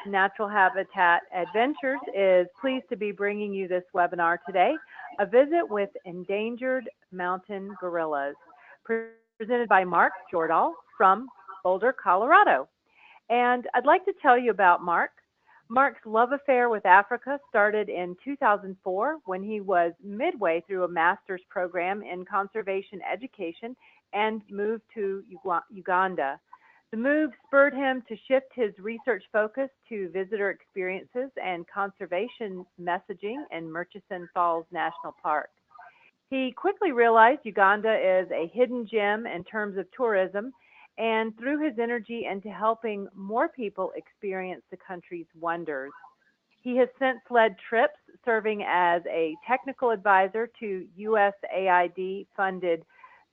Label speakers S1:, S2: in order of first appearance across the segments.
S1: Natural Habitat Adventures is pleased to be bringing you this webinar today, a visit with endangered mountain gorillas, presented by Mark Jordahl from Boulder, Colorado. And I'd like to tell you about Mark. Mark's love affair with Africa started in 2004 when he was midway through a master's program in conservation education and moved to Uganda. The move spurred him to shift his research focus to visitor experiences and conservation messaging in Murchison Falls National Park. He quickly realized Uganda is a hidden gem in terms of tourism and threw his energy into helping more people experience the country's wonders. He has since led trips serving as a technical advisor to USAID-funded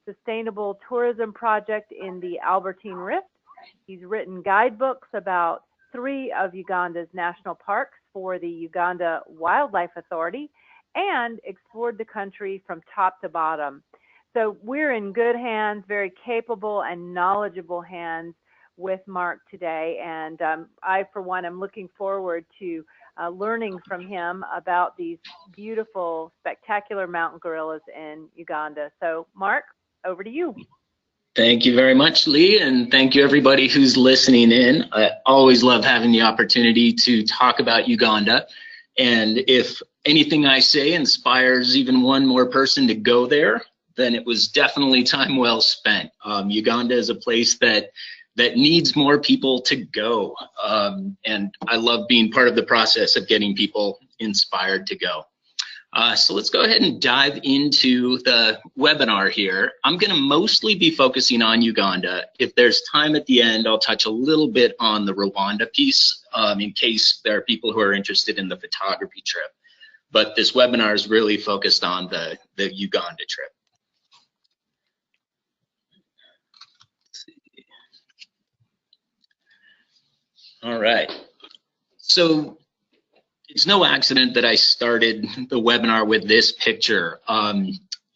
S1: sustainable tourism project in the Albertine Rift. He's written guidebooks about 3 of Uganda's national parks for the Uganda Wildlife Authority and explored the country from top to bottom. So we're in good hands, very capable and knowledgeable hands with Mark today. And I, for one, am looking forward to learning from him about these beautiful, spectacular mountain gorillas in Uganda. So Mark, over to you.
S2: Thank you very much, Lee, and thank you everybody who's listening in. I always love having the opportunity to talk about Uganda. And if anything I say inspires even one more person to go there, then it was definitely time well spent. Uganda is a place that needs more people to go. And I love being part of the process of getting people inspired to go. So let's go ahead and dive into the webinar here. I'm going to mostly be focusing on Uganda. If there's time at the end, I'll touch a little bit on the Rwanda piece in case there are people who are interested in the photography trip. But this webinar is really focused on the Uganda trip. All right. So it's no accident that I started the webinar with this picture.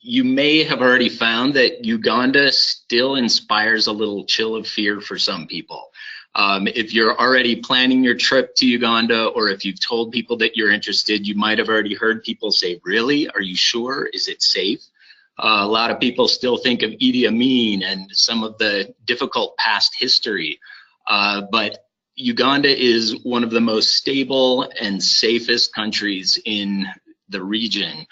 S2: You may have already found that Uganda still inspires a little chill of fear for some people. If you're already planning your trip to Uganda, or if you've told people that you're interested, you might have already heard people say, really? Are you sure? Is it safe? A lot of people still think of Idi Amin and some of the difficult past history, but Uganda is one of the most stable and safest countries in the region.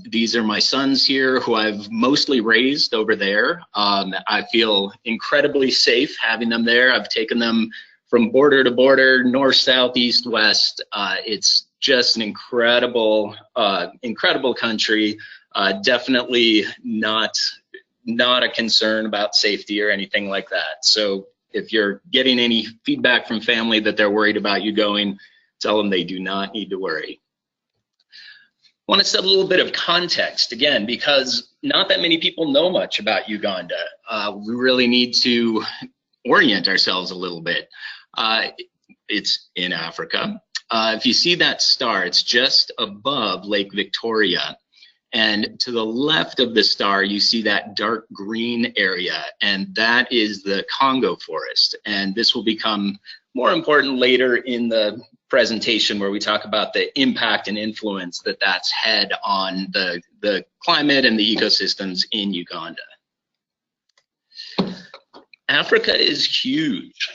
S2: These are my sons here who I've mostly raised over there. I feel incredibly safe having them there. I've taken them from border to border, north, south, east, west. It's just an incredible, incredible country. Definitely not a concern about safety or anything like that. So if you're getting any feedback from family that they're worried about you going, tell them they do not need to worry. I want to set a little bit of context again, because not that many people know much about Uganda. We really need to orient ourselves a little bit. It's in Africa. If you see that star, it's just above Lake Victoria. And to the left of the star, you see that dark green area, and that is the Congo forest. And this will become more important later in the presentation, where we talk about the impact and influence that that's had on the climate and the ecosystems in Uganda. Africa is huge.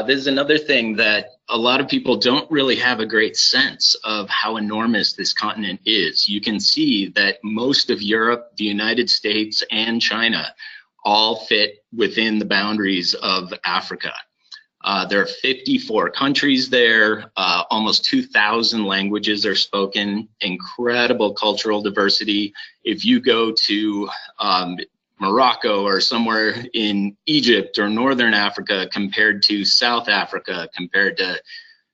S2: This is another thing that a lot of people don't really have a great sense of how enormous this continent is. You can see that most of Europe, the United States, and China all fit within the boundaries of Africa. There are 54 countries there, almost 2,000 languages are spoken, incredible cultural diversity. If you go to Morocco or somewhere in Egypt or Northern Africa compared to South Africa, compared to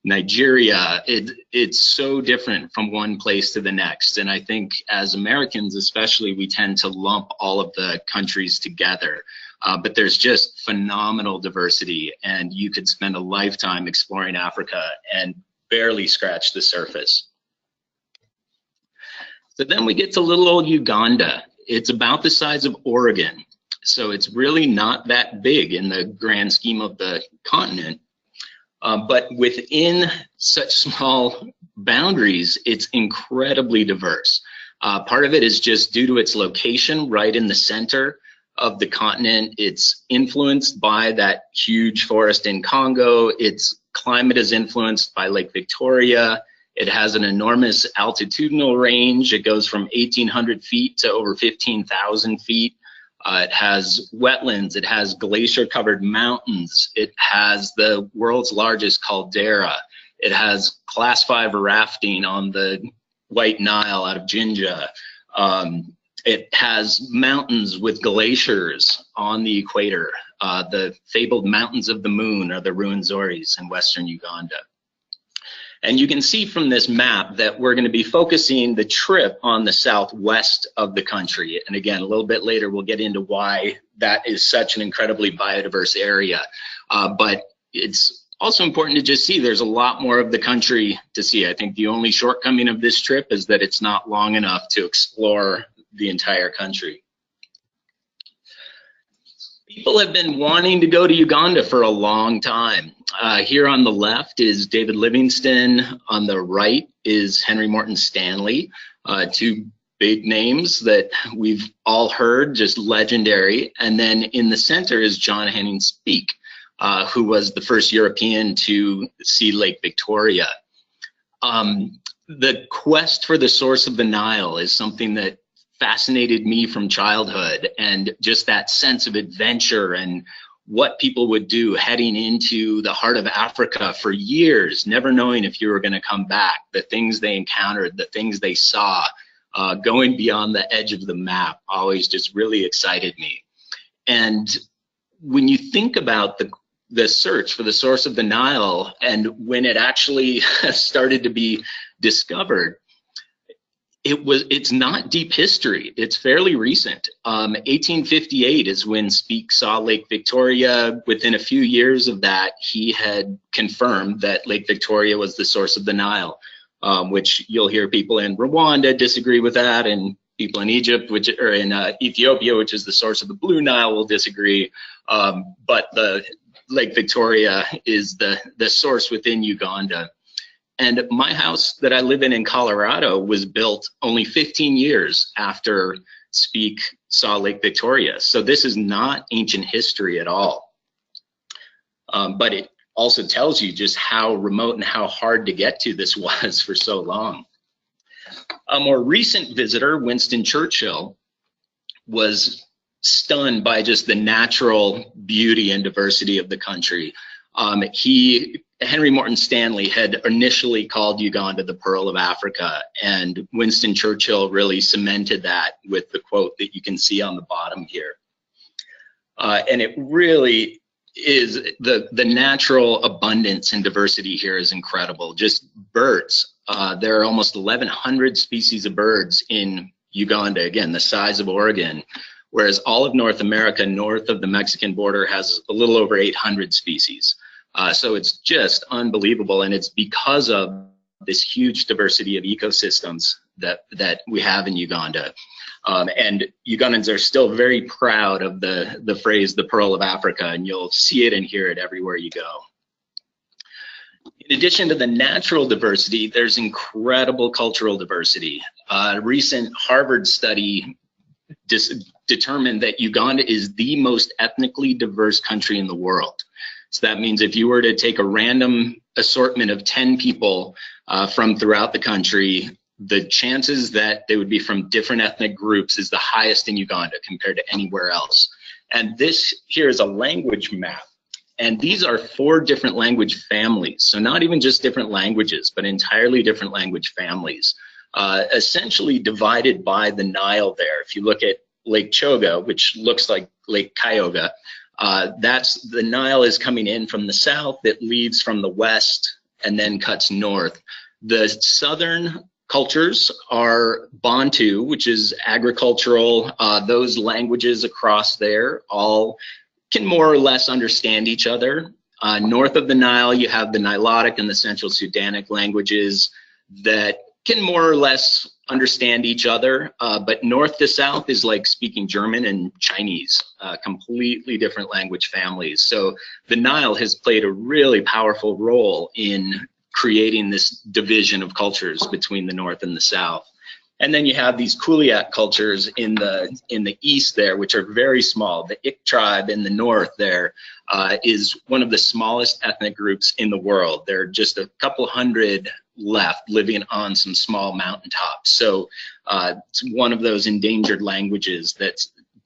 S2: Nigeria, it's so different from one place to the next. And I think as Americans especially, we tend to lump all of the countries together. But there's just phenomenal diversity, and you could spend a lifetime exploring Africa and barely scratch the surface. So then we get to little old Uganda. It's about the size of Oregon, so it's really not that big in the grand scheme of the continent. But within such small boundaries, it's incredibly diverse. Part of it is just due to its location right in the center of the continent. It's influenced by that huge forest in Congo. Its climate is influenced by Lake Victoria. It has an enormous altitudinal range. It goes from 1,800 feet to over 15,000 feet. It has wetlands. It has glacier-covered mountains. It has the world's largest caldera. It has class 5 rafting on the White Nile out of Jinja. It has mountains with glaciers on the equator. The fabled Mountains of the Moon are the Rwenzori's in western Uganda. And you can see from this map that we're going to be focusing the trip on the southwest of the country. And again, a little bit later, we'll get into why that is such an incredibly biodiverse area. But it's also important to just see there's a lot more of the country to see. I think the only shortcoming of this trip is that it's not long enough to explore the entire country. People have been wanting to go to Uganda for a long time. Here on the left is David Livingstone. On the right is Henry Morton Stanley, two big names that we've all heard, just legendary. And then in the center is John Henning Speke, who was the first European to see Lake Victoria. The quest for the source of the Nile is something that fascinated me from childhood, and just that sense of adventure and what people would do heading into the heart of Africa for years, never knowing if you were going to come back, the things they encountered, the things they saw, going beyond the edge of the map always just really excited me. And when you think about the search for the source of the Nile and when it actually started to be discovered, it's not deep history. It's fairly recent. 1858 is when Speke saw Lake Victoria. Within a few years of that, he had confirmed that Lake Victoria was the source of the Nile, which you'll hear people in Rwanda disagree with that, and people in Egypt, or in Ethiopia, which is the source of the Blue Nile, will disagree. But the Lake Victoria is the source within Uganda. And my house that I live in Colorado was built only 15 years after Speke saw Lake Victoria. So this is not ancient history at all. But it also tells you just how remote and how hard to get to this was for so long. A more recent visitor, Winston Churchill, was stunned by just the natural beauty and diversity of the country. Henry Morton Stanley had initially called Uganda the Pearl of Africa, and Winston Churchill really cemented that with the quote that you can see on the bottom here. And it really is, the natural abundance and diversity here is incredible. Just birds. There are almost 1,100 species of birds in Uganda, again, the size of Oregon, whereas all of North America, north of the Mexican border, has a little over 800 species. So it's just unbelievable, and it's because of this huge diversity of ecosystems that we have in Uganda. And Ugandans are still very proud of the phrase, the Pearl of Africa, and you'll see it and hear it everywhere you go. In addition to the natural diversity, there's incredible cultural diversity. A recent Harvard study determined that Uganda is the most ethnically diverse country in the world. So that means if you were to take a random assortment of 10 people from throughout the country, the chances that they would be from different ethnic groups is the highest in Uganda compared to anywhere else. And this here is a language map. And these are 4 different language families. So not even just different languages, but entirely different language families, essentially divided by the Nile there. If you look at Lake Choga, which looks like Lake Kyoga, the Nile is coming in from the south, it leads from the west and then cuts north. The southern cultures are Bantu, which is agricultural. Those languages across there all can more or less understand each other. North of the Nile, you have the Nilotic and the Central Sudanic languages that can more or less understand each other, but north to south is like speaking German and Chinese, completely different language families. So the Nile has played a really powerful role in creating this division of cultures between the north and the south. And then you have these Kuliak cultures in the east there, which are very small. The Ik tribe in the north there is one of the smallest ethnic groups in the world. There are just a couple hundred left living on some small mountaintops. So it's one of those endangered languages that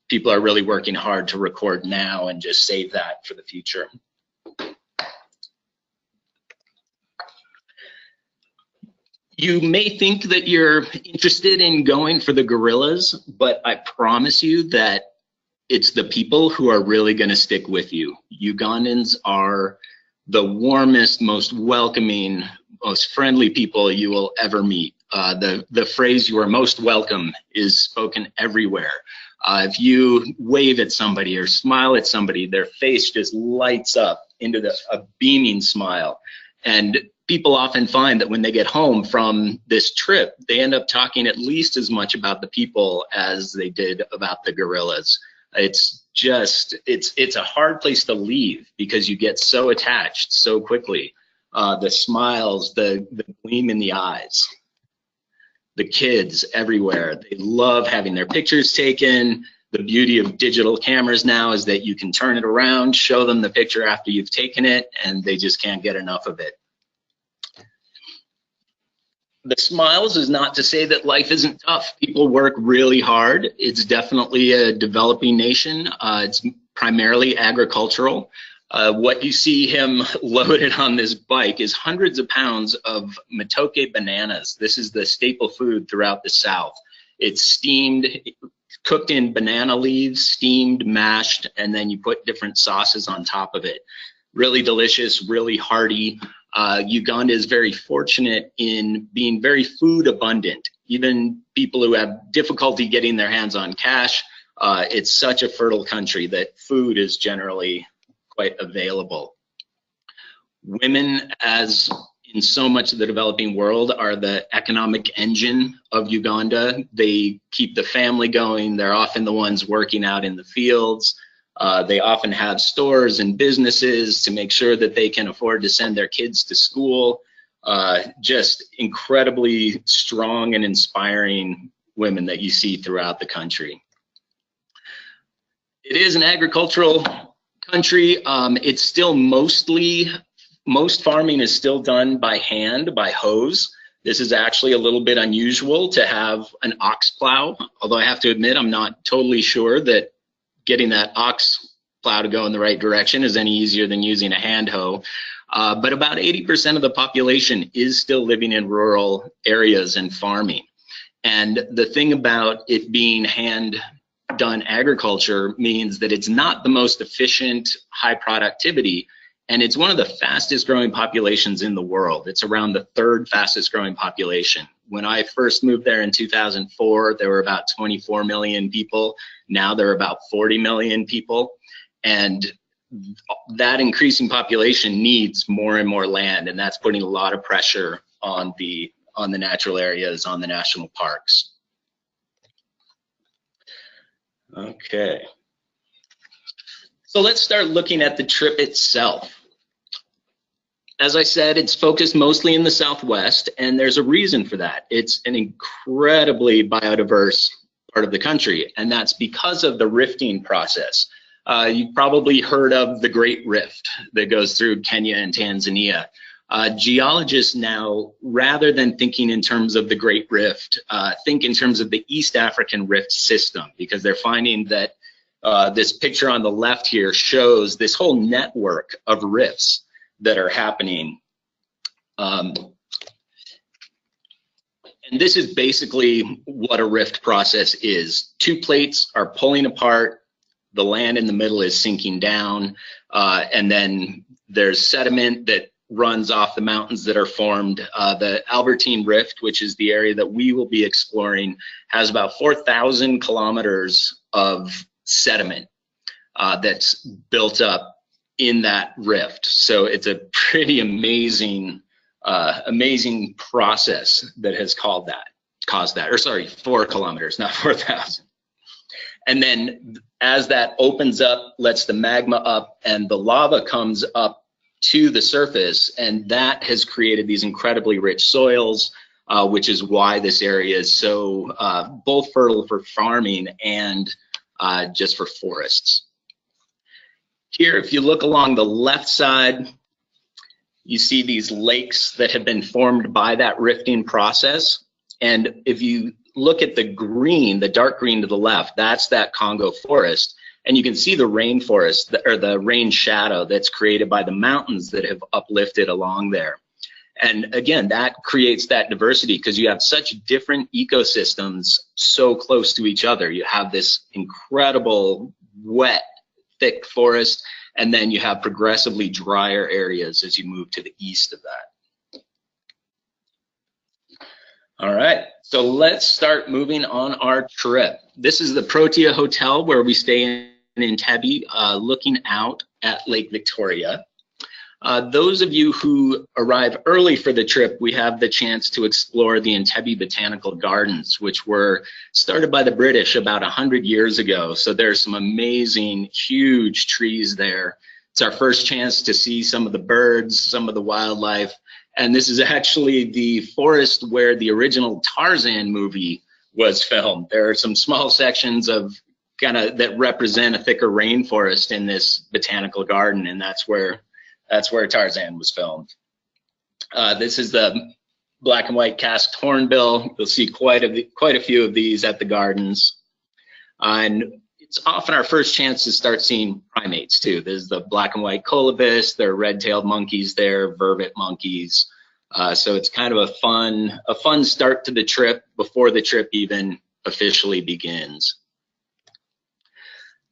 S2: people are really working hard to record now and just save that for the future. You may think that you're interested in going for the gorillas, but I promise you that it's the people who are really going to stick with you. Ugandans are the warmest, most welcoming, most friendly people you will ever meet. The phrase "you are most welcome" is spoken everywhere. If you wave at somebody or smile at somebody, their face just lights up into a beaming smile. And people often find that when they get home from this trip, they end up talking at least as much about the people as they did about the gorillas. It's just, it's a hard place to leave because you get so attached so quickly. The smiles, the gleam in the eyes, the kids everywhere, they love having their pictures taken. The beauty of digital cameras now is that you can turn it around, show them the picture after you've taken it, and they just can't get enough of it. The smiles is not to say that life isn't tough. People work really hard. It's definitely a developing nation. It's primarily agricultural. What you see him loaded on this bike is hundreds of pounds of matoke bananas. This is the staple food throughout the South. It's steamed, cooked in banana leaves, steamed, mashed, and then you put different sauces on top of it. Really delicious, really hearty. Uganda is very fortunate in being very food abundant. Even people who have difficulty getting their hands on cash, it's such a fertile country that food is generally quite available. Women, as in so much of the developing world, are the economic engine of Uganda. They keep the family going. They're often the ones working out in the fields. They often have stores and businesses to make sure that they can afford to send their kids to school. Just incredibly strong and inspiring women that you see throughout the country. It is an agricultural country. It's still most farming is still done by hand, by hose. This is actually a little bit unusual to have an ox plow, although I have to admit I'm not totally sure that getting that ox plow to go in the right direction is any easier than using a hand hoe. But about 80% of the population is still living in rural areas and farming. And the thing about it being hand done agriculture means that it's not the most efficient, high productivity, and it's one of the fastest growing populations in the world. It's around the third fastest growing population. When I first moved there in 2004, there were about 24 million people. Now there are about 40 million people. And that increasing population needs more and more land, and that's putting a lot of pressure on the natural areas, on the national parks. Okay. So let's start looking at the trip itself. As I said, it's focused mostly in the Southwest, and there's a reason for that. It's an incredibly biodiverse part of the country, and that's because of the rifting process. You've probably heard of the Great Rift that goes through Kenya and Tanzania. Geologists now, rather than thinking in terms of the Great Rift, think in terms of the East African Rift system, because they're finding that this picture on the left here shows this whole network of rifts that are happening. And this is basically what a rift process is. Two plates are pulling apart, the land in the middle is sinking down, and then there's sediment that runs off the mountains that are formed. The Albertine Rift, which is the area that we will be exploring, has about 4,000 kilometers of sediment that's built up in that rift. So it's a pretty amazing, amazing process that has caused caused that, or sorry, 4 kilometers, not 4,000. And then as that opens up, lets the magma up, and the lava comes up to the surface, and that has created these incredibly rich soils, which is why this area is so both fertile for farming and just for forests. Here, if you look along the left side, you see these lakes that have been formed by that rifting process. And if you look at the green, the dark green to the left, that's that Congo forest. And you can see the rainforest, or the rain shadow that's created by the mountains that have uplifted along there. And again, that creates that diversity because you have such different ecosystems so close to each other. You have this incredible wet, thick forest, and then you have progressively drier areas as you move to the east of that. All right, so let's start moving on our trip. This is the Protea Hotel where we stay in Entebbe, looking out at Lake Victoria. Those of you who arrive early for the trip, we have the chance to explore the Entebbe Botanical Gardens, which were started by the British about 100 years ago. So there's some amazing, huge trees there. It's our first chance to see some of the birds, some of the wildlife. And this is actually the forest where the original Tarzan movie was filmed. There are some small sections of that represent a thicker rainforest in this botanical garden, and that's where Tarzan was filmed. This is the black and white casqued hornbill. You'll see quite a few of these at the gardens. And it's often our first chance to start seeing primates too. There's the black and white colobus, there are red-tailed monkeys there, vervet monkeys. So it's kind of a fun start to the trip before the trip even officially begins.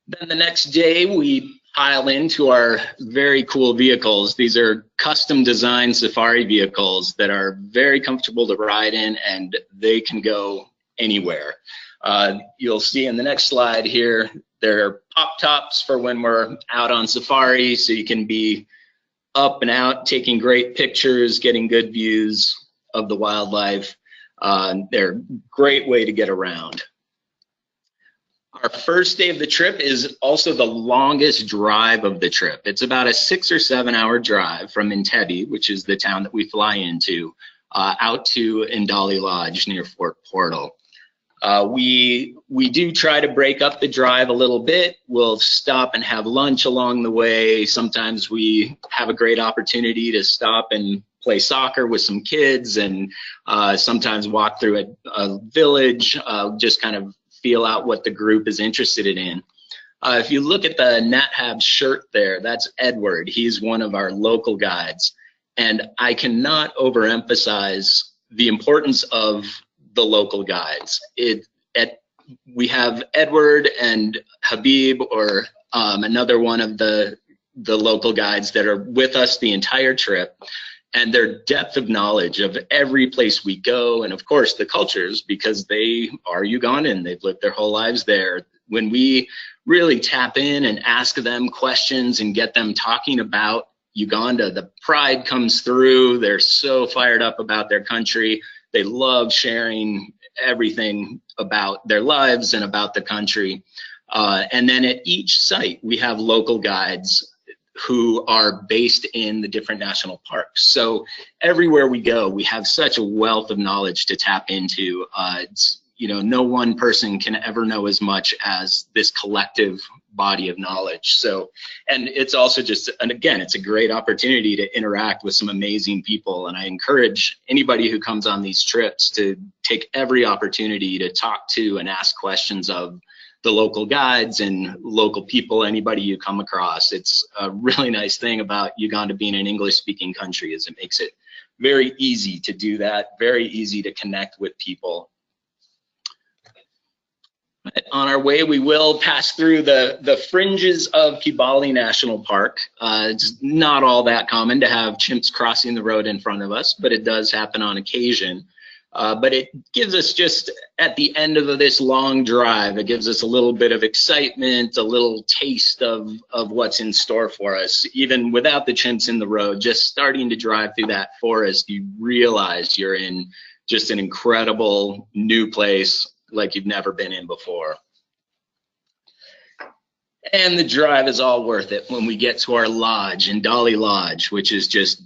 S2: Then the next day we pile into our very cool vehicles. These are custom designed safari vehicles that are very comfortable to ride in, and they can go anywhere. You'll see in the next slide here, there are pop tops for when we're out on safari, so you can be up and out, taking great pictures, getting good views of the wildlife. They're a great way to get around. Our first day of the trip is also the longest drive of the trip. It's about a 6 or 7 hour drive from Entebbe, which is the town that we fly into, out to Ndali Lodge near Fort Portal. We do try to break up the drive a little bit. We'll stop and have lunch along the way. Sometimes we have a great opportunity to stop and play soccer with some kids, and sometimes walk through a village, just kind of feel out what the group is interested in. If you look at the NatHab shirt there, that's Edward. He's one of our local guides. And I cannot overemphasize the importance of the local guides. We have Edward and Habib, or another one of the local guides that are with us the entire trip. And their depth of knowledge of every place we go, and of course the cultures, because they are Ugandan, they've lived their whole lives there. When we really tap in and ask them questions and get them talking about Uganda, the pride comes through. They're so fired up about their country. They love sharing everything about their lives and about the country. And then at each site, we have local guides who are based in the different national parks. So everywhere we go, we have such a wealth of knowledge to tap into. No one person can ever know as much as this collective body of knowledge. So, and it's also and again, it's a great opportunity to interact with some amazing people. And I encourage anybody who comes on these trips to take every opportunity to talk to and ask questions of the local guides and local people, anybody you come across. It's a really nice thing about Uganda being an English-speaking country, is it makes it very easy to do that, very easy to connect with people. On our way, we will pass through the fringes of Kibale National Park. It's not all that common to have chimps crossing the road in front of us, but it does happen on occasion. But it gives us, just at the end of this long drive, it gives us a little bit of excitement, a little taste of what's in store for us. Even without the chimps in the road, just starting to drive through that forest, you realize you're in just an incredible new place like you've never been in before. And the drive is all worth it when we get to our lodge, Ndali Lodge, which is just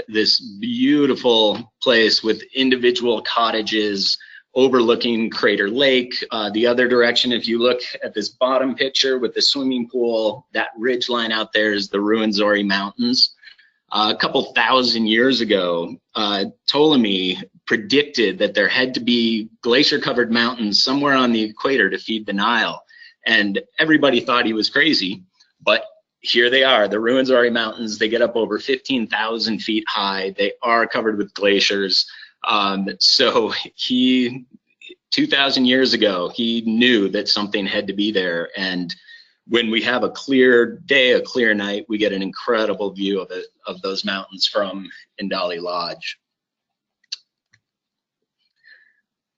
S2: this beautiful place with individual cottages overlooking Crater Lake. The other direction, if you look at this bottom picture with the swimming pool, that ridge line out there is the Rwanda Mountains. A couple thousand years ago, Ptolemy predicted that there had to be glacier-covered mountains somewhere on the equator to feed the Nile. And everybody thought he was crazy, but here they are, the Rwanda Mountains. They get up over 15,000 feet high. They are covered with glaciers. So he, 2,000 years ago, he knew that something had to be there. And when we have a clear day, a clear night, we get an incredible view of it, of those mountains from Ndali Lodge.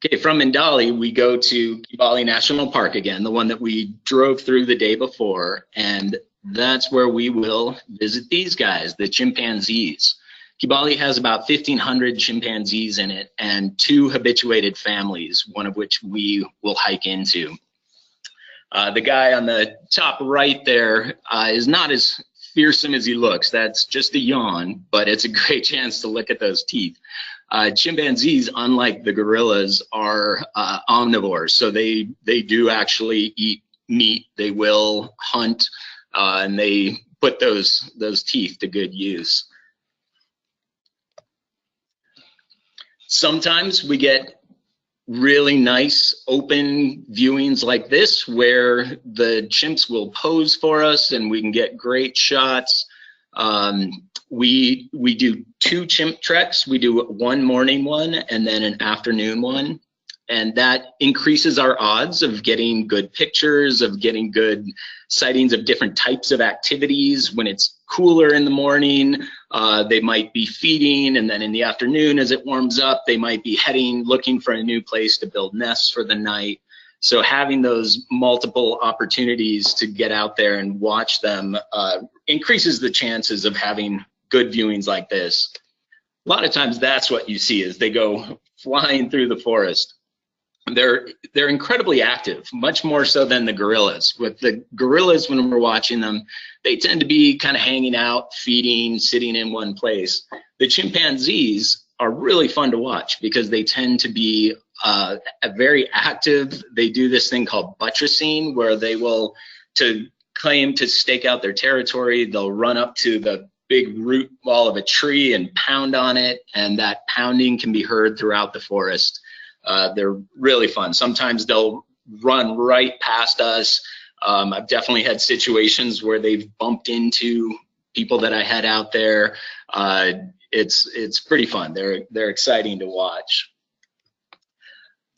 S2: Okay, from Ndali, we go to Kibale National Park again, the one that we drove through the day before, and that's where we will visit these guys, the chimpanzees. Kibale has about 1,500 chimpanzees in it and 2 habituated families, one of which we will hike into. The guy on the top right there is not as fearsome as he looks. That's just a yawn, but it's a great chance to look at those teeth. Chimpanzees, unlike the gorillas, are omnivores, so they do actually eat meat. They will hunt, and they put those teeth to good use. Sometimes we get really nice open viewings like this where the chimps will pose for us and we can get great shots. We do 2 chimp treks. We do one morning one and then an afternoon one, and that increases our odds of getting good pictures, of getting good sightings of different types of activities. When it's cooler in the morning, they might be feeding, and then in the afternoon as it warms up, they might be looking for a new place to build nests for the night. So having those multiple opportunities to get out there and watch them increases the chances of having good viewings like this. A lot of times that's what you see as they go flying through the forest. They're incredibly active, much more so than the gorillas. With the gorillas, when we're watching them, they tend to be kind of hanging out, feeding, sitting in one place. The chimpanzees are really fun to watch because they tend to be very active. They do this thing called buttressing, where they will, to claim to stake out their territory, they'll run up to the big root wall of a tree and pound on it, and that pounding can be heard throughout the forest. They're really fun. Sometimes they'll run right past us. I've definitely had situations where they've bumped into people that I had out there. It's pretty fun. They're exciting to watch.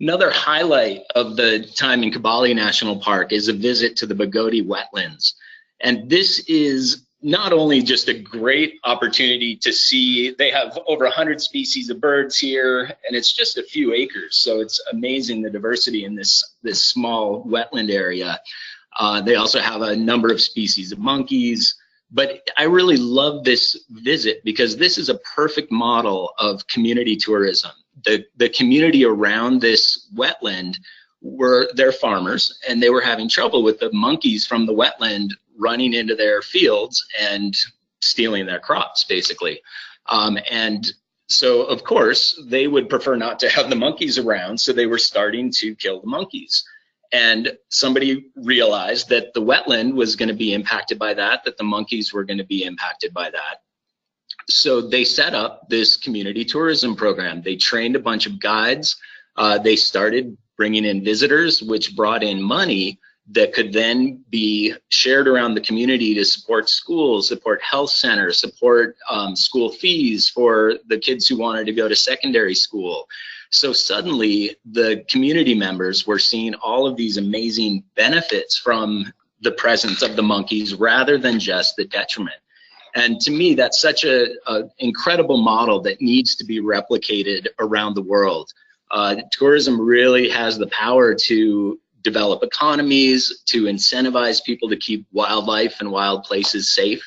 S2: Another highlight of the time in Kibale National Park is a visit to the Bogota Wetlands. And this is not only just a great opportunity to see, they have over 100 species of birds here, and it's just a few acres. So it's amazing the diversity in this small wetland area. They also have a number of species of monkeys. But I really love this visit because this is a perfect model of community tourism. The community around this wetland they're farmers, and they were having trouble with the monkeys from the wetland running into their fields and stealing their crops, basically. And so, of course, they would prefer not to have the monkeys around, so they were starting to kill the monkeys. And somebody realized that the wetland was going to be impacted by that the monkeys were going to be impacted by that. So they set up this community tourism program. They trained a bunch of guides. They started bringing in visitors, which brought in money that could then be shared around the community to support schools, support health centers, support school fees for the kids who wanted to go to secondary school. So suddenly the community members were seeing all of these amazing benefits from the presence of the monkeys rather than just the detriment. And to me, that's such an incredible model that needs to be replicated around the world. Tourism really has the power to develop economies, to incentivize people to keep wildlife and wild places safe.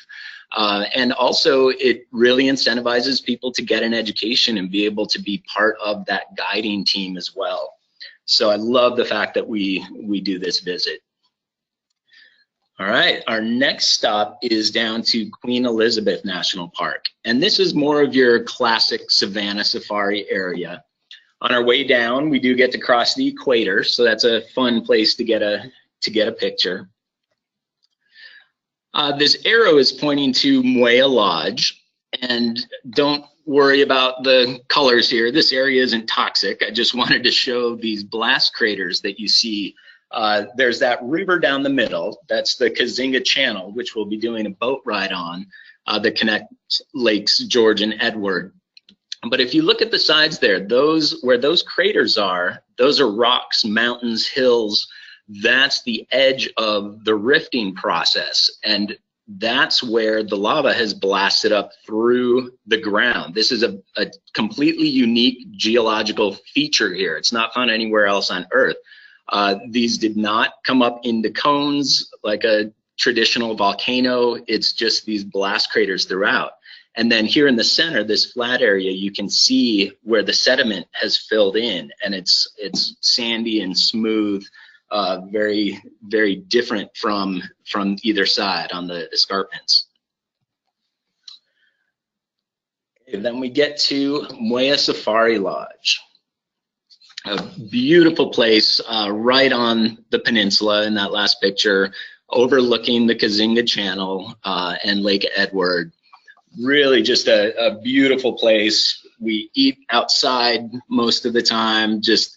S2: And also it really incentivizes people to get an education and be able to be part of that guiding team as well. So I love the fact that we do this visit. All right, our next stop is down to Queen Elizabeth National Park. And this is more of your classic savanna safari area. On our way down, we do get to cross the equator, so that's a fun place to get a picture. This arrow is pointing to Mwea Lodge, and don't worry about the colors here. This area isn't toxic. I just wanted to show these blast craters that you see. There's that river down the middle. That's the Kazinga Channel, which we'll be doing a boat ride on that connects Lakes George and Edward. But if you look at the sides there, where those craters are, those are rocks, mountains, hills. That's the edge of the rifting process. And that's where the lava has blasted up through the ground. This is a completely unique geological feature here. It's not found anywhere else on Earth. These did not come up into cones like a traditional volcano. It's just these blast craters throughout. And then here in the center, this flat area, you can see where the sediment has filled in, and it's sandy and smooth, very, very different from either side on the escarpments. And then we get to Mwea Safari Lodge. A beautiful place right on the peninsula in that last picture, overlooking the Kazinga Channel and Lake Edward. Really just a beautiful place. We eat outside most of the time. Just,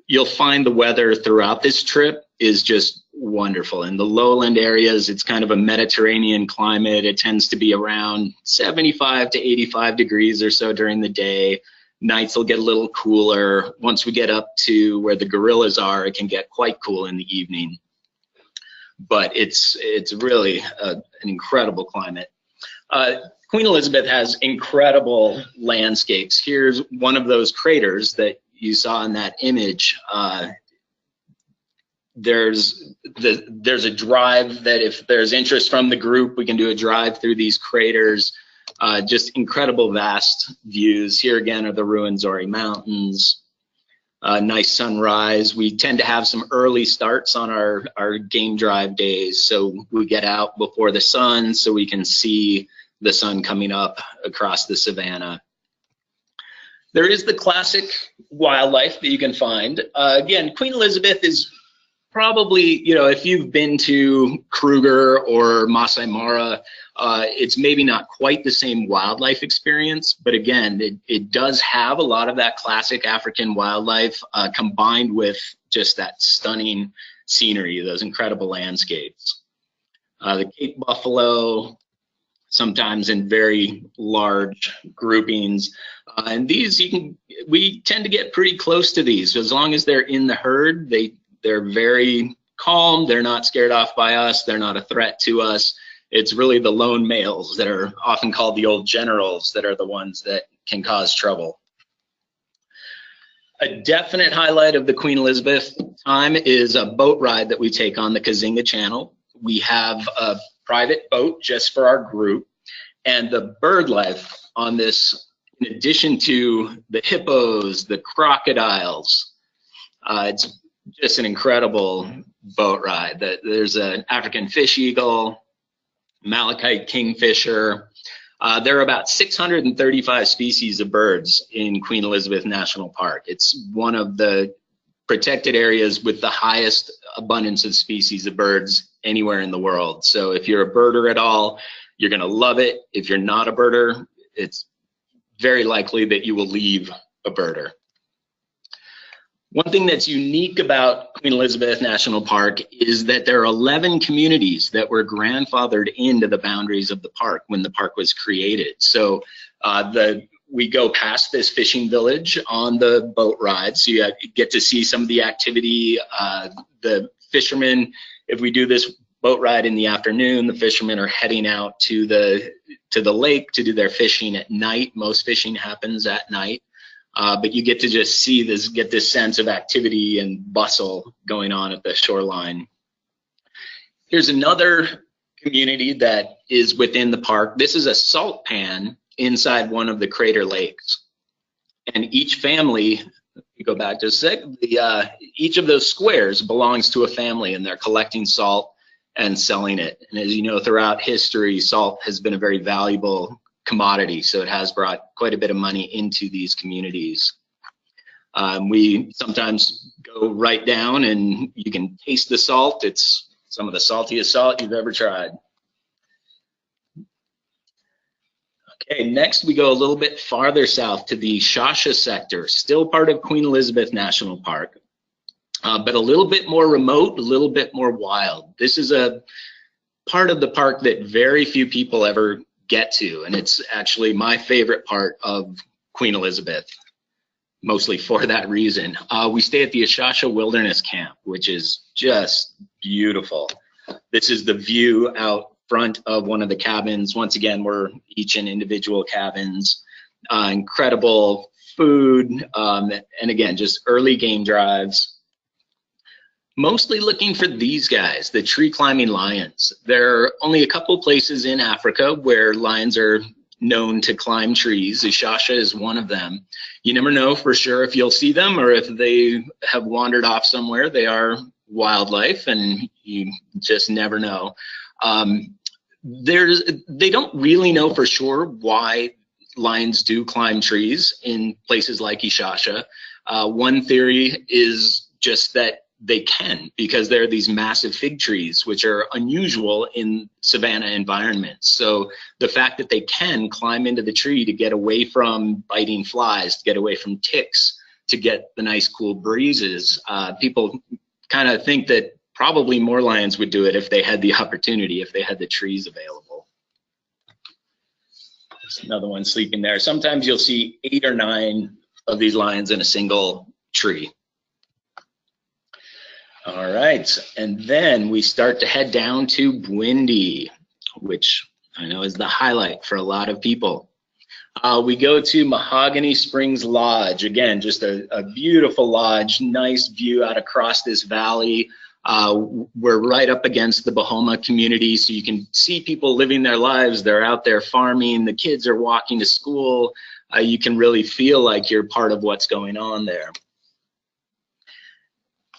S2: you'll find the weather throughout this trip is just wonderful. In the lowland areas, it's kind of a Mediterranean climate. It tends to be around 75 to 85 degrees or so during the day. Nights will get a little cooler. Once we get up to where the gorillas are, it can get quite cool in the evening. But it's really an incredible climate. Queen Elizabeth has incredible landscapes. Here's one of those craters that you saw in that image. There's a drive that if there's interest from the group, we can do a drive through these craters. Just incredible vast views. Here again are the Ruwenzori Mountains. Nice sunrise. We tend to have some early starts on our game drive days, so we get out before the sun so we can see the sun coming up across the savannah. There is the classic wildlife that you can find. Again, Queen Elizabeth is probably, you know, if you've been to Kruger or Masai Mara, it's maybe not quite the same wildlife experience, but again, it does have a lot of that classic African wildlife combined with just that stunning scenery, those incredible landscapes. The Cape buffalo, sometimes in very large groupings. And these, we tend to get pretty close to these. So as long as they're in the herd, they're very calm. They're not scared off by us. They're not a threat to us. It's really the lone males that are often called the old generals that are the ones that can cause trouble. A definite highlight of the Queen Elizabeth time is a boat ride that we take on the Kazinga Channel. We have a private boat just for our group, and the bird life on this, in addition to the hippos, the crocodiles, it's just an incredible boat ride. There's an African fish eagle, malachite kingfisher. There are about 635 species of birds in Queen Elizabeth National Park. It's one of the protected areas with the highest abundance of species of birds anywhere in the world. So if you're a birder at all, you're gonna love it. If you're not a birder, it's very likely that you will leave a birder. One thing that's unique about Queen Elizabeth National Park is that there are 11 communities that were grandfathered into the boundaries of the park when the park was created. So we go past this fishing village on the boat ride, so you get to see some of the activity. The fishermen, if we do this boat ride in the afternoon, the fishermen are heading out to the lake to do their fishing at night. Most fishing happens at night. But you get to just see this, get this sense of activity and bustle going on at the shoreline. Here's another community that is within the park. This is a salt pan inside one of the crater lakes. And each family, you go back to a sec, each of those squares belongs to a family, and they're collecting salt and selling it. And as you know, throughout history, salt has been a very valuable commodity, so it has brought quite a bit of money into these communities. We sometimes go right down and you can taste the salt. It's some of the saltiest salt you've ever tried. Okay, next we go a little bit farther south to the Shasha sector, still part of Queen Elizabeth National Park, but a little bit more remote, a little bit more wild. This is a part of the park that very few people ever get to, and it's actually my favorite part of Queen Elizabeth, mostly for that reason. We stay at the Akasha Wilderness Camp, which is just beautiful. This is the view out front of one of the cabins. Once again, we're each in individual cabins. Incredible food, and again, just early game drives. Mostly looking for these guys, the tree climbing lions. There are only a couple places in Africa where lions are known to climb trees. Akasha is one of them. You never know for sure if you'll see them or if they have wandered off somewhere. They are wildlife, and you just never know. They don't really know for sure why lions do climb trees in places like Akasha. One theory is just that they can, because there are these massive fig trees, which are unusual in savanna environments. So the fact that they can climb into the tree to get away from biting flies, to get away from ticks, to get the nice cool breezes, people kind of think that probably more lions would do it if they had the opportunity, if they had the trees available. There's another one sleeping there. Sometimes you'll see 8 or 9 of these lions in a single tree. All right, and then we start to head down to Bwindi, which I know is the highlight for a lot of people. We go to Mahogany Springs Lodge. Again, just a beautiful lodge, nice view out across this valley. We're right up against the Bahoma community, so you can see people living their lives. They're out there farming, the kids are walking to school. You can really feel like you're part of what's going on there.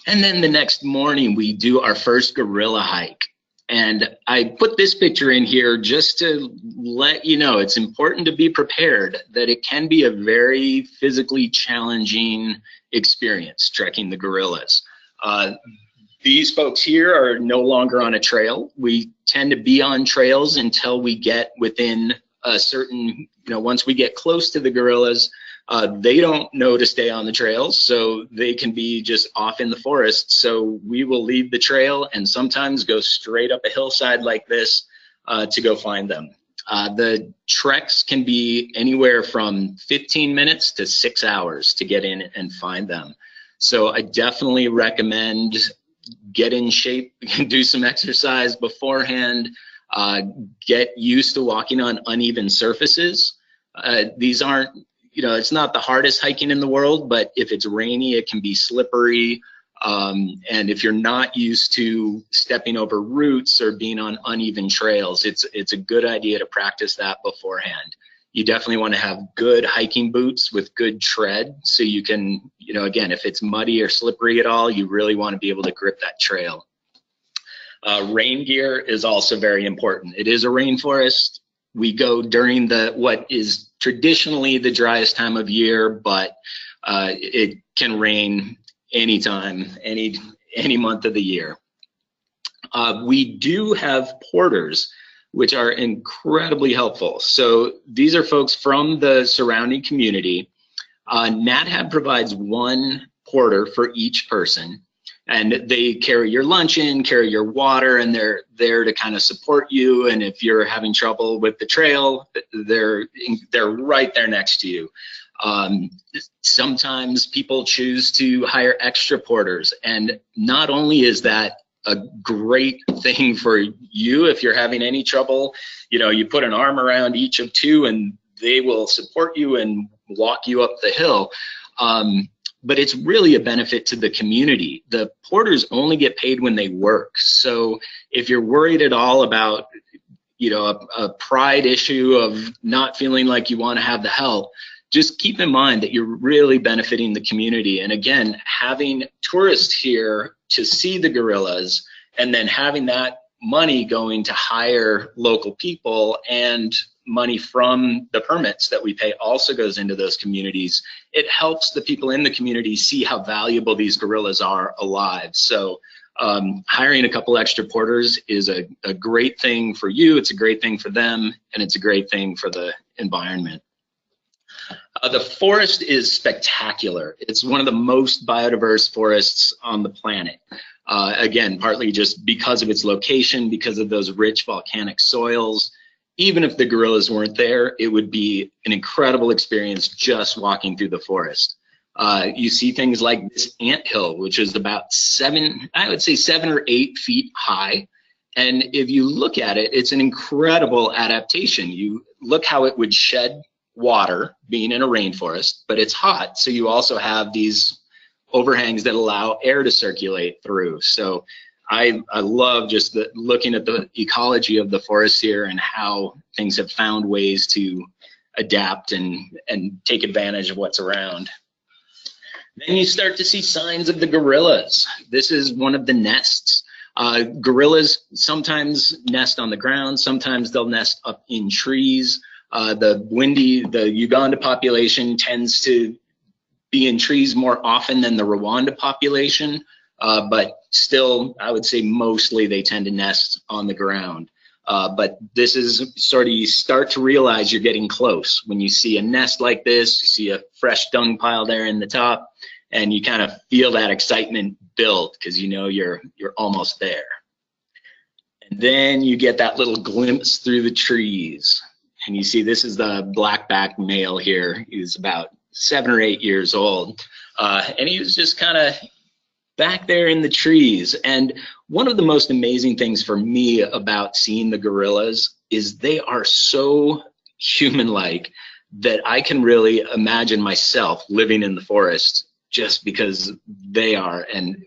S2: And then the next morning, we do our first gorilla hike. And I put this picture in here just to let you know it's important to be prepared, that it can be a very physically challenging experience trekking the gorillas. These folks here are no longer on a trail. We tend to be on trails until we get within a certain, once we get close to the gorillas, they don't know to stay on the trails, so they can be just off in the forest. So we will leave the trail and sometimes go straight up a hillside like this to go find them. The treks can be anywhere from 15 minutes to 6 hours to get in and find them. So I definitely recommend get in shape, do some exercise beforehand, get used to walking on uneven surfaces. These aren't, it's not the hardest hiking in the world, but if it's rainy, it can be slippery. And if you're not used to stepping over roots or being on uneven trails, it's a good idea to practice that beforehand. You definitely want to have good hiking boots with good tread, so you can, again, if it's muddy or slippery at all, you really want to be able to grip that trail. Rain gear is also very important. It is a rainforest. We go during what is traditionally the driest time of year, but it can rain anytime, any month of the year. We do have porters, which are incredibly helpful. So these are folks from the surrounding community. NatHab provides one porter for each person, and they carry your lunch in, carry your water, and they're there to kind of support you. And if you're having trouble with the trail, they're right there next to you. Sometimes people choose to hire extra porters, and not only is that a great thing for you if you're having any trouble, you put an arm around each of 2 and they will support you and walk you up the hill. but it's really a benefit to the community. The porters only get paid when they work. So if you're worried at all about, you know, a pride issue of not feeling like you want to have the help, just keep in mind that you're really benefiting the community. And again, having tourists here to see the gorillas, and then having that money going to hire local people, and money from the permits that we pay also goes into those communities. It helps the people in the community see how valuable these gorillas are alive. So hiring a couple extra porters is a great thing for you, it's a great thing for them, and it's a great thing for the environment. The forest is spectacular. It's one of the most biodiverse forests on the planet. Again, partly just because of its location, because of those rich volcanic soils. Even if the gorillas weren't there, it would be an incredible experience just walking through the forest. You see things like this anthill, which is about 7 or 8 feet high. And if you look at it, it's an incredible adaptation. You look how it would shed water being in a rainforest, but it's hot. So you also have these overhangs that allow air to circulate through. So I love just looking at the ecology of the forest here and how things have found ways to adapt and take advantage of what's around. Then you start to see signs of the gorillas. This is one of the nests. Gorillas sometimes nest on the ground, sometimes they'll nest up in trees. The Uganda population tends to be in trees more often than the Rwanda population, but still, I would say mostly they tend to nest on the ground. But this is sort of, you start to realize you're getting close. When you see a nest like this, you see a fresh dung pile there in the top, and you kind of feel that excitement build because you know you're almost there. And then you get that little glimpse through the trees. And you see this is the black-backed male here. He's about 7 or 8 years old. And he was just kind of back there in the trees. And one of the most amazing things for me about seeing the gorillas is they are so human-like that I can really imagine myself living in the forest just because they are. And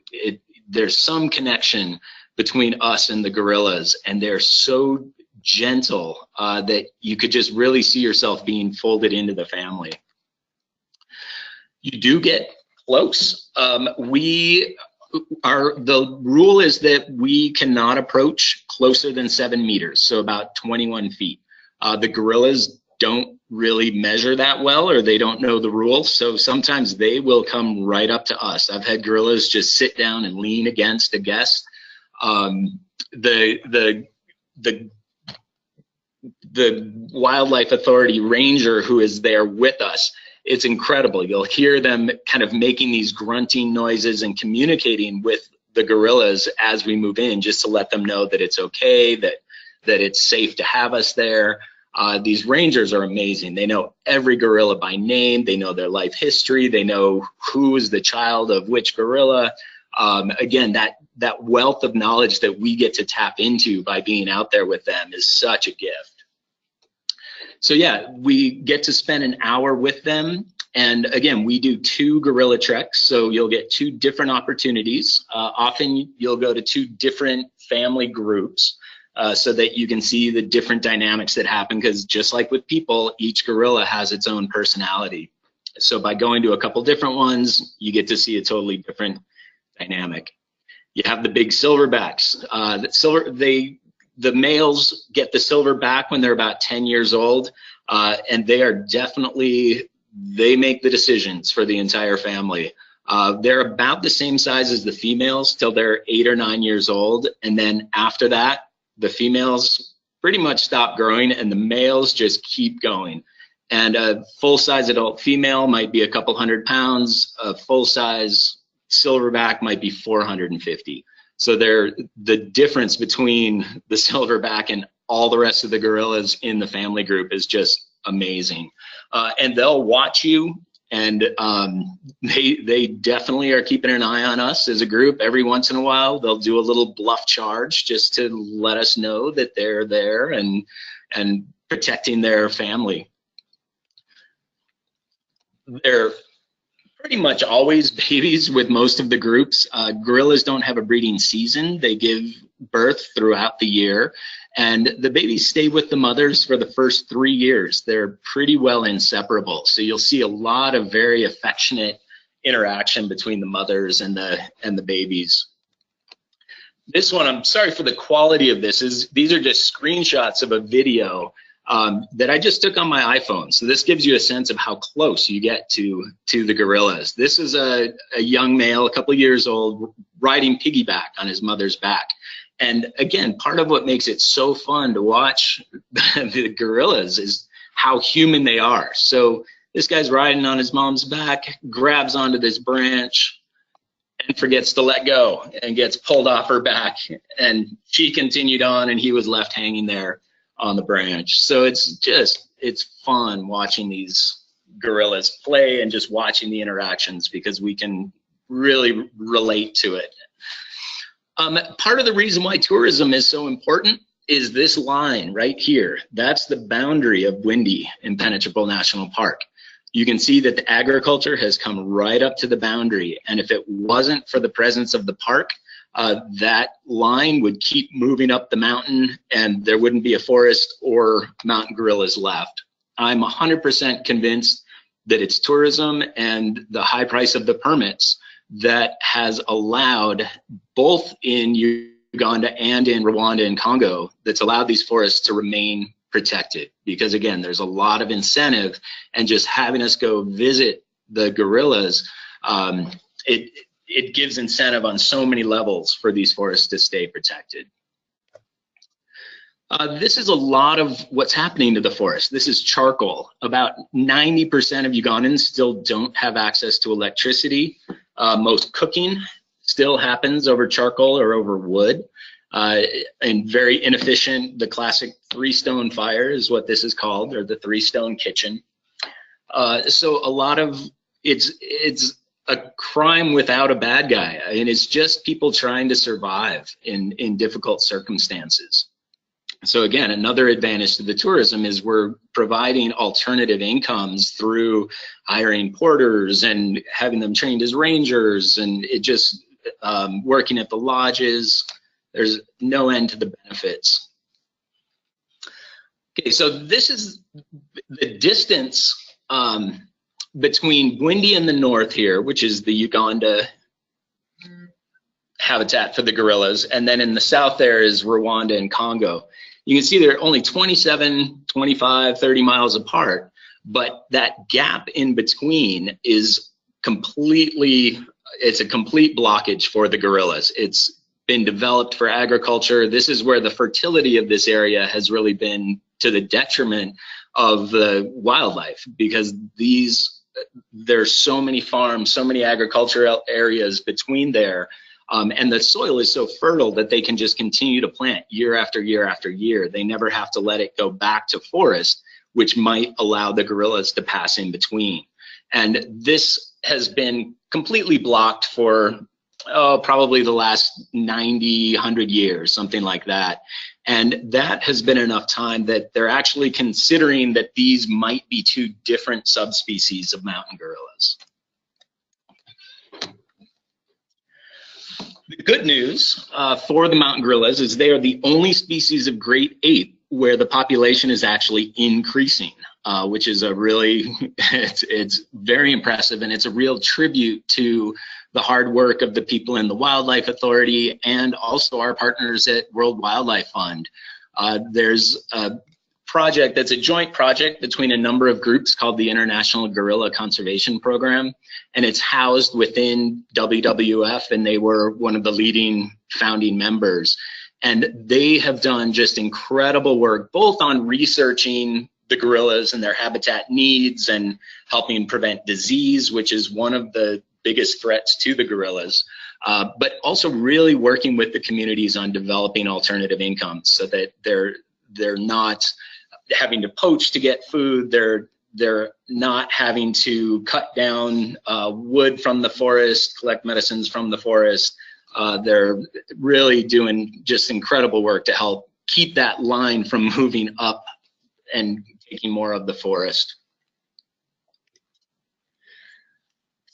S2: there's some connection between us and the gorillas, and they're so gentle that you could just really see yourself being folded into the family. You do get close. The rule is that we cannot approach closer than 7 meters, so about 21 feet. The gorillas don't really measure that well, or they don't know the rules, so sometimes they will come right up to us. I've had gorillas just sit down and lean against a guest. The wildlife authority ranger who is there with us, it's incredible. You'll hear them kind of making these grunting noises and communicating with the gorillas as we move in, just to let them know that it's okay, that it's safe to have us there. These rangers are amazing. They know every gorilla by name. They know their life history. They know who is the child of which gorilla. Again, that wealth of knowledge that we get to tap into by being out there with them is such a gift. So yeah, we get to spend an hour with them. And again, we do 2 gorilla treks, so you'll get 2 different opportunities. Often you'll go to 2 different family groups so that you can see the different dynamics that happen, because just like with people, each gorilla has its own personality. So by going to a couple different ones, you get to see a totally different dynamic. You have the big silverbacks. The males get the silverback when they're about 10 years old, and they are definitely, they make the decisions for the entire family. They're about the same size as the females till they're 8 or 9 years old, and then after that, the females pretty much stop growing and the males just keep going. And a full-size adult female might be a couple 100 pounds, a full-size silverback might be 450. So the difference between the silverback and all the rest of the gorillas in the family group is just amazing. And they'll watch you, and they definitely are keeping an eye on us as a group. Every once in a while, they'll do a little bluff charge just to let us know that they're there and protecting their family. They're pretty much always babies with most of the groups. Gorillas don't have a breeding season. They give birth throughout the year, and the babies stay with the mothers for the first 3 years. They're pretty well inseparable. So you'll see a lot of very affectionate interaction between the mothers and the babies. This one, I'm sorry for the quality of this, these are just screenshots of a video that I just took on my iPhone. So this gives you a sense of how close you get to the gorillas. This is a young male, a couple of years old, riding piggyback on his mother's back. And again, part of what makes it so fun to watch the gorillas is how human they are. So this guy's riding on his mom's back, grabs onto this branch, and forgets to let go and gets pulled off her back. And she continued on, and he was left hanging there on the branch. So it's fun watching these gorillas play and just watching the interactions, because we can really relate to it. Part of the reason why tourism is so important is this line right here. That's the boundary of Bwindi Impenetrable National Park. You can see that the agriculture has come right up to the boundary, and if it wasn't for the presence of the park, that line would keep moving up the mountain, and there wouldn't be a forest or mountain gorillas left. I'm 100% convinced that it's tourism and the high price of the permits that has allowed, both in Uganda and in Rwanda and Congo, that's allowed these forests to remain protected. Because again, there's a lot of incentive, and just having us go visit the gorillas, it gives incentive on so many levels for these forests to stay protected. This is a lot of what's happening to the forest. This is charcoal. About 90% of Ugandans still don't have access to electricity. Most cooking still happens over charcoal or over wood. And very inefficient. The classic 3-stone fire is what this is called, or the 3-stone kitchen. So a lot of it's a crime without a bad guy, and it's just people trying to survive in difficult circumstances. So again, another advantage to the tourism is we're providing alternative incomes through hiring porters and having them trained as rangers, and it just working at the lodges. There's no end to the benefits. Okay, so this is the distance between Bwindi in the north here, which is the Uganda habitat for the gorillas, and then in the south there is Rwanda and Congo. You can see they're only 27, 25, 30 miles apart, but that gap in between is it's a complete blockage for the gorillas. It's been developed for agriculture. This is where the fertility of this area has really been to the detriment of the wildlife, because there's so many farms, so many agricultural areas between there, and the soil is so fertile that they can just continue to plant year after year after year. They never have to let it go back to forest, which might allow the gorillas to pass in between. And this has been completely blocked for probably the last 90, 100 years, something like that. And that has been enough time that they're actually considering that these might be two different subspecies of mountain gorillas. The good news for the mountain gorillas is they are the only species of great ape where the population is actually increasing, which is a really, it's very impressive, and it's a real tribute to the hard work of the people in the Wildlife Authority and also our partners at World Wildlife Fund. There's a project that's a joint project between a number of groups called the International Gorilla Conservation Program, and it's housed within WWF, and they were one of the leading founding members. And they have done just incredible work, both on researching the gorillas and their habitat needs and helping prevent disease, which is one of the biggest threats to the gorillas, but also really working with the communities on developing alternative incomes so that they're not having to poach to get food. They're not having to cut down wood from the forest, collect medicines from the forest. They're really doing just incredible work to help keep that line from moving up and taking more of the forest.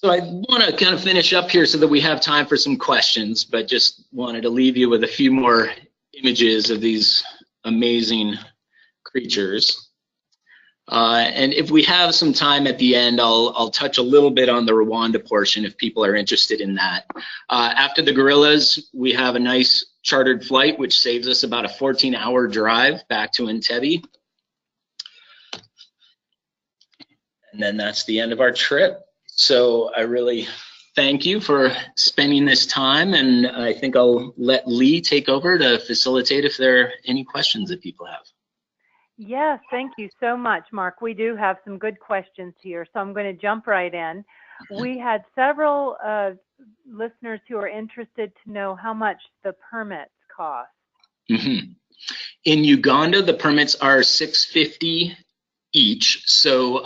S2: So I want to kind of finish up here so that we have time for some questions, but just wanted to leave you with a few more images of these amazing creatures. And if we have some time at the end, I'll touch a little bit on the Rwanda portion if people are interested in that. After the gorillas, we have a nice chartered flight, which saves us about a 14-hour drive back to Entebbe. And then that's the end of our trip. So I really thank you for spending this time, and I think I'll let Lee take over to facilitate if there are any questions that people have.
S1: Yes, thank you so much, Mark. We do have some good questions here, so I'm going to jump right in. We had several listeners who are interested to know how much the permits cost.
S2: Mm-hmm. In Uganda, the permits are $650 each, so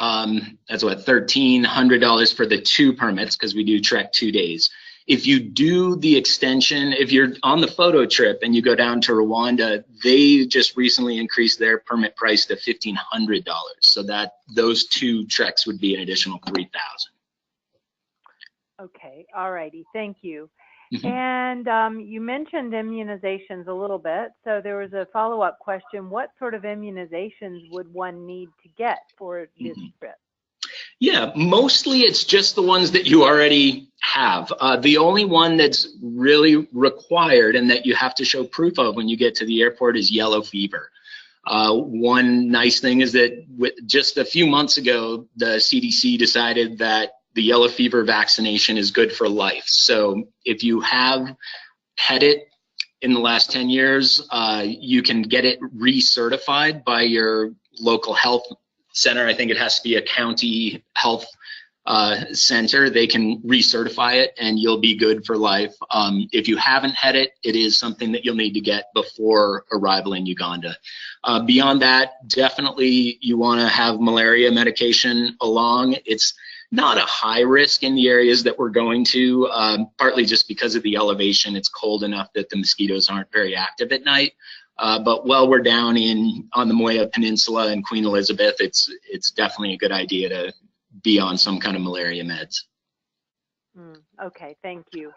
S2: that's what, $1,300 for the 2 permits, because we do trek 2 days. If you do the extension, if you're on the photo trip and you go down to Rwanda, they just recently increased their permit price to $1,500, so that those 2 treks would be an additional $3,000.
S1: Okay, all righty, thank you.
S2: Mm-hmm.
S1: And you mentioned immunizations a little bit, so there was a follow-up question. What sort of immunizations would one need to get for this trip?
S2: Yeah, mostly it's just the ones that you already have. The only one that's really required and that you have to show proof of when you get to the airport is yellow fever. One nice thing is that just a few months ago, the CDC decided that the yellow fever vaccination is good for life. So if you have had it in the last 10 years, you can get it recertified by your local health center. I think it has to be a county health center. They can recertify it and you'll be good for life. If you haven't had it, it is something that you'll need to get before arrival in Uganda. Beyond that, definitely you want to have malaria medication along. It's not a high risk in the areas that we're going to, partly just because of the elevation. It's cold enough that the mosquitoes aren't very active at night. But while we're down on the Moya Peninsula and Queen Elizabeth, it's definitely a good idea to be on some kind of malaria meds.
S1: Okay, thank you.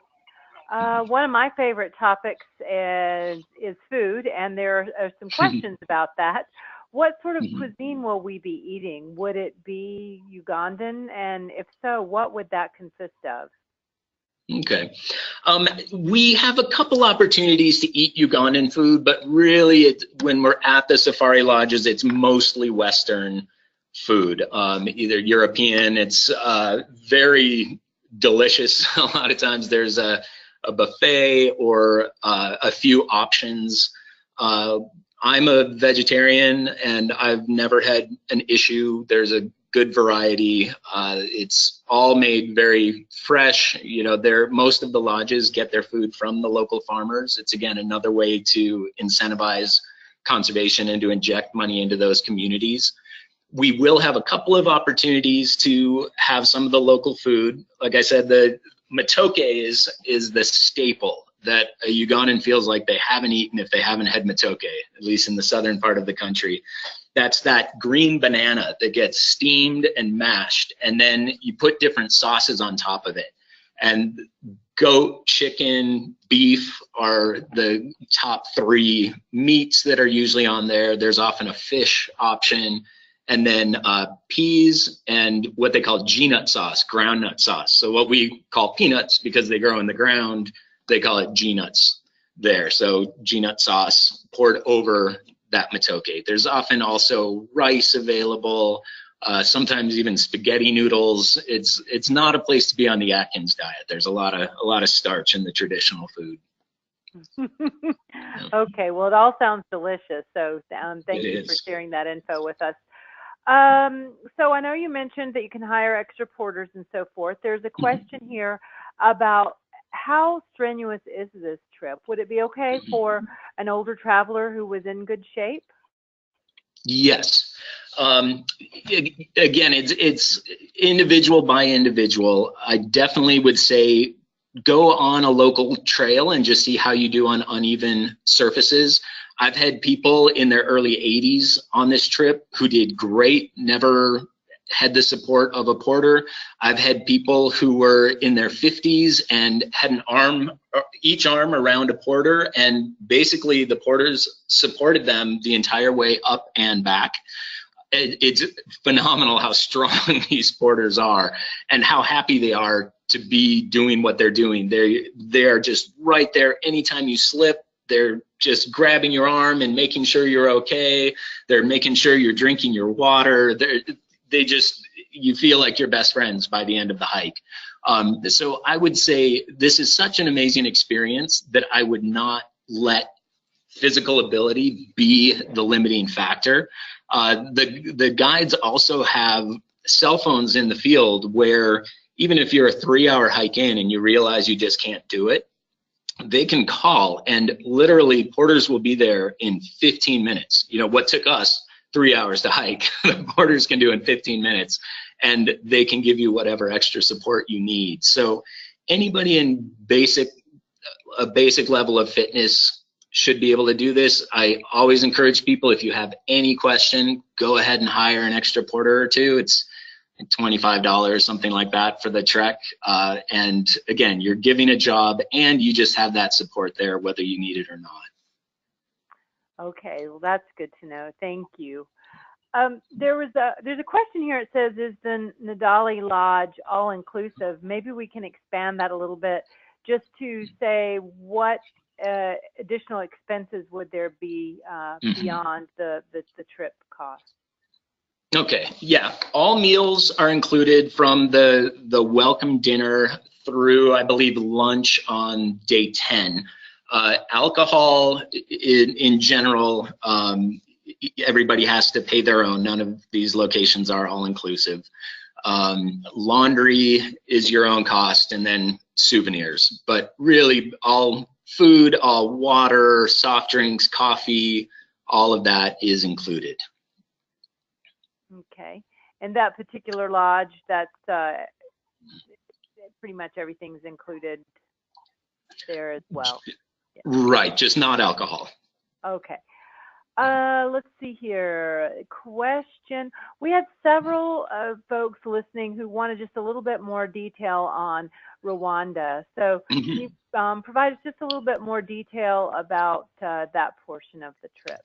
S1: One of my favorite topics is food, and there are some questions about that. What sort of cuisine will we be eating? Would it be Ugandan? And if so, what would that consist of?
S2: Okay. We have a couple opportunities to eat Ugandan food, but really when we're at the safari lodges, it's mostly Western food, either European. It's very delicious. A lot of times there's a buffet or a few options. I'm a vegetarian and I've never had an issue. There's a good variety. It's all made very fresh. You know, most of the lodges get their food from the local farmers. It's again another way to incentivize conservation and to inject money into those communities. We will have a couple of opportunities to have some of the local food. Like I said, the matoke is the staple that a Ugandan feels like they haven't eaten if they haven't had matoke, at least in the southern part of the country. That's that green banana that gets steamed and mashed, and then you put different sauces on top of it. And goat, chicken, beef are the top 3 meats that are usually on there. There's often a fish option, and then peas and what they call G-nut sauce, ground nut sauce. So what we call peanuts, because they grow in the ground, they call it G-nuts there. So G-nut sauce poured over that matoke. There's often also rice available, sometimes even spaghetti noodles. It's not a place to be on the Atkins diet. There's a lot of starch in the traditional food.
S1: Okay, well, it all sounds delicious. So thank you for sharing that info with us. So I know you mentioned that you can hire extra porters and so forth. There's a question here about how strenuous is this trip? Would it be okay for an older traveler who was in good shape?
S2: Yes. Again, it's individual by individual. I definitely would say go on a local trail and just see how you do on uneven surfaces. I've had people in their early 80s on this trip who did great, never had the support of a porter. I've had people who were in their 50s and had an arm, each arm around a porter, and basically the porters supported them the entire way up and back. It's phenomenal how strong these porters are and how happy they are to be doing what they're doing. They are just right there anytime you slip. They're just grabbing your arm and making sure you're okay. They're making sure you're drinking your water. You feel like you're best friends by the end of the hike. So I would say this is such an amazing experience that I would not let physical ability be the limiting factor. The guides also have cell phones in the field where even if you're a 3-hour hike in and you realize you just can't do it, they can call, and literally porters will be there in 15 minutes. You know, what took us 3 hours to hike, the porters can do in 15 minutes, and they can give you whatever extra support you need. So anybody in a basic level of fitness should be able to do this. I always encourage people, if you have any question, go ahead and hire an extra porter or two. It's $25, something like that for the trek. And again, you're giving a job and you just have that support there, whether you need it or not.
S1: Okay, well, that's good to know. Thank you. There's a question here. It says, is the Nadali Lodge all-inclusive? Maybe we can expand that a little bit just to say what additional expenses would there be beyond the trip cost?
S2: Okay, yeah, all meals are included from the welcome dinner through, I believe, lunch on day 10. Alcohol in general, everybody has to pay their own. None of these locations are all inclusive. Laundry is your own cost, and then souvenirs. But really, all food, all water, soft drinks, coffee, all of that is included.
S1: Okay, and that particular lodge, that's pretty much everything's included there as well. Yeah.
S2: Right, just not alcohol.
S1: Okay. Let's see here. Question. We had several folks listening who wanted just a little bit more detail on Rwanda. So can you provide us just a little bit more detail about that portion of the trip?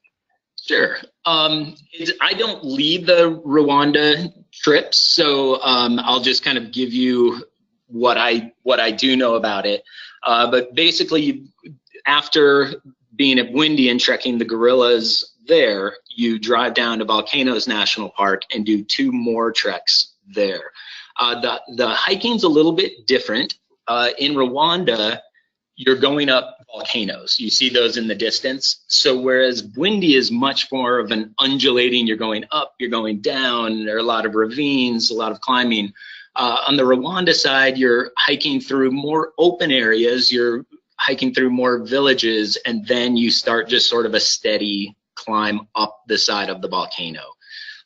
S2: Sure. I don't lead the Rwanda trips, so I'll just kind of give you what I do know about it. But basically, after being at Windy and trekking the gorillas there, you drive down to Volcanoes National Park and do 2 more treks there. The hiking's a little bit different. In Rwanda, you're going up volcanoes. You see those in the distance. So whereas Windy is much more of an undulating, you're going up, you're going down, there are a lot of ravines, a lot of climbing. On the Rwanda side, you're hiking through more open areas, you're hiking through more villages, and then you start just sort of a steady climb up the side of the volcano.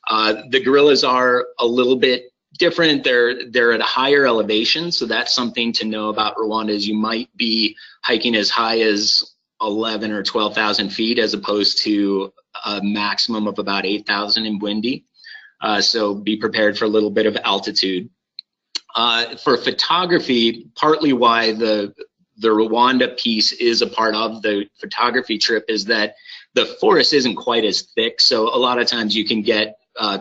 S2: The gorillas are a little bit different. They're at a higher elevation, so that's something to know about Rwanda, is you might be hiking as high as 11 or 12,000 feet as opposed to a maximum of about 8,000 in Windy. So be prepared for a little bit of altitude. For photography, partly why the Rwanda piece is a part of the photography trip is that the forest isn't quite as thick, so a lot of times you can get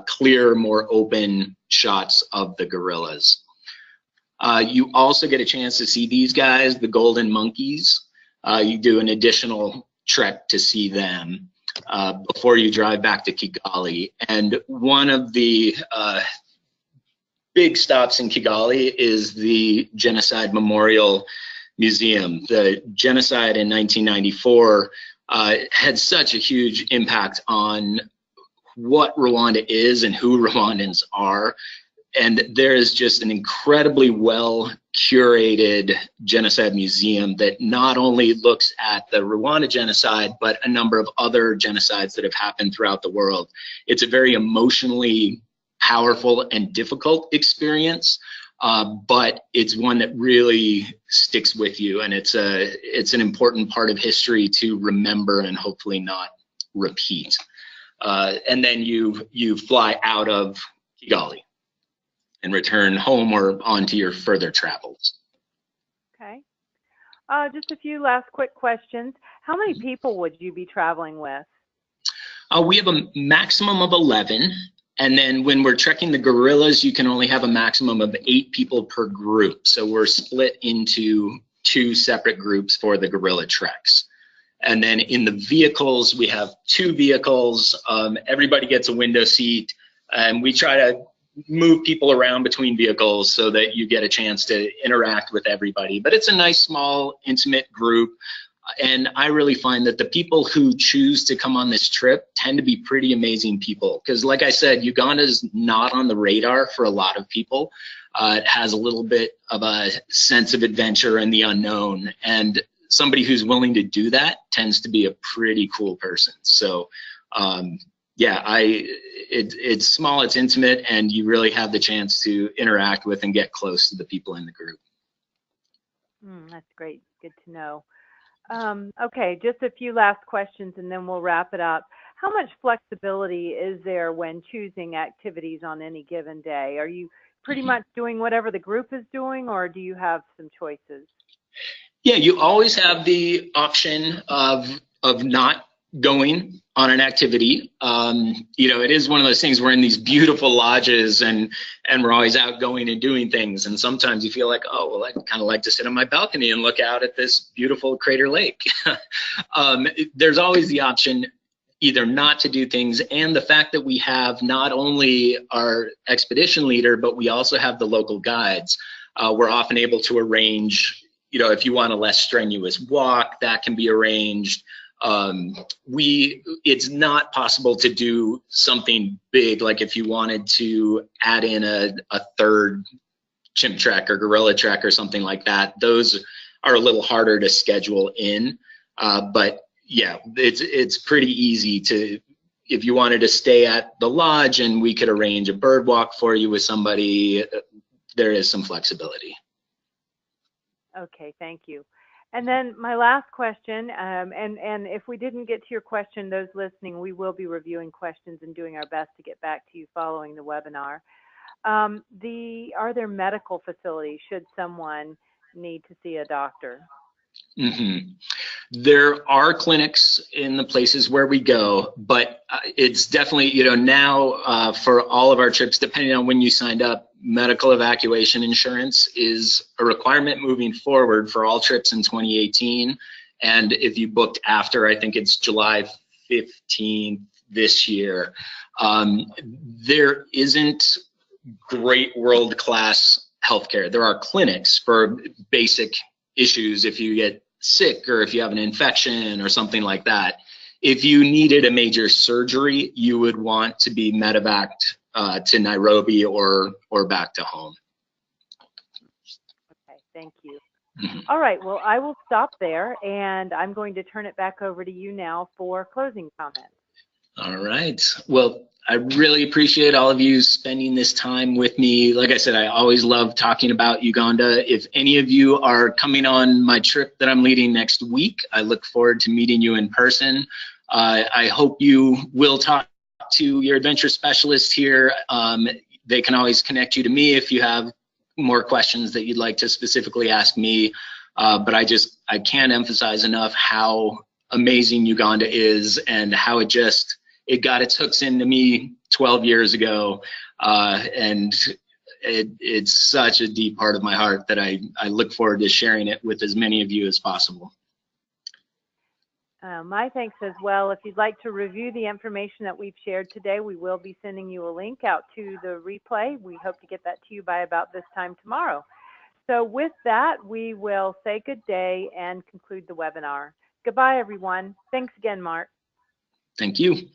S2: clear, more open shots of the gorillas. You also get a chance to see these guys, the golden monkeys. You do an additional trek to see them before you drive back to Kigali. And one of the big stops in Kigali is the Genocide Memorial Museum. The genocide in 1994 had such a huge impact on what Rwanda is and who Rwandans are. And there is just an incredibly well curated genocide museum that not only looks at the Rwanda genocide, but a number of other genocides that have happened throughout the world. It's a very emotionally powerful and difficult experience, but it's one that really sticks with you, and it's an important part of history to remember and hopefully not repeat. And then you fly out of Kigali. return home or on to your further travels.
S1: Okay. Just a few last quick questions. How many people would you be traveling with?
S2: We have a maximum of 11. And then when we're trekking the gorillas, you can only have a maximum of 8 people per group. So we're split into 2 separate groups for the gorilla treks. And then in the vehicles, we have 2 vehicles. Everybody gets a window seat, and we try to move people around between vehicles so that you get a chance to interact with everybody. But it's a nice, small, intimate group. And I really find that the people who choose to come on this trip tend to be pretty amazing people. Because like I said, Uganda is not on the radar for a lot of people. It has a little bit of a sense of adventure and the unknown. And somebody who's willing to do that tends to be a pretty cool person. So yeah, it's small, it's intimate, and you really have the chance to interact with and get close to the people in the group.
S1: That's great. Good to know. Okay, just a few last questions and then we'll wrap it up. How much flexibility is there when choosing activities on any given day? Are you pretty much doing whatever the group is doing, or do you have some choices?
S2: Yeah, you always have the option of not going on an activity. You know, it is one of those things, we're in these beautiful lodges and we're always out going and doing things. And sometimes you feel like, oh, well, I'd kind of like to sit on my balcony and look out at this beautiful crater lake. There's always the option either not to do things, and the fact that we have not only our expedition leader, but we also have the local guides. We're often able to arrange, you know, if you want a less strenuous walk, that can be arranged. It's not possible to do something big, like if you wanted to add in a 3rd chimp trek or gorilla trek or something like that. Those are a little harder to schedule in, but yeah, it's pretty easy to, if you wanted to stay at the lodge and we could arrange a bird walk for you with somebody, there is some flexibility.
S1: Okay, thank you. And then my last question, and if we didn't get to your question, those listening, we will be reviewing questions and doing our best to get back to you following the webinar. Are there medical facilities should someone need to see a doctor?
S2: Mm-hmm. There are clinics in the places where we go, but it's definitely, you know, now for all of our trips, depending on when you signed up, medical evacuation insurance is a requirement moving forward for all trips in 2018. And if you booked after, I think it's July 15th this year, there isn't great world-class healthcare. There are clinics for basic issues if you get sick or if you have an infection or something like that. If you needed a major surgery, you would want to be medevaced to Nairobi or back to home.
S1: Okay, thank you. All right, well, I will stop there, and I'm going to turn it back over to you now for closing comments.
S2: All right. Well, I really appreciate all of you spending this time with me. Like I said, I always love talking about Uganda. If any of you are coming on my trip that I'm leading next week, I look forward to meeting you in person. I hope you will talk to your adventure specialist here. They can always connect you to me if you have more questions that you'd like to specifically ask me. But I can't emphasize enough how amazing Uganda is and how it got its hooks into me 12 years ago, and it's such a deep part of my heart that I look forward to sharing it with as many of you as possible.
S1: My thanks as well. If you'd like to review the information that we've shared today, we will be sending you a link out to the replay. We hope to get that to you by about this time tomorrow. So with that, we will say good day and conclude the webinar. Goodbye, everyone. Thanks again, Mark.
S2: Thank you.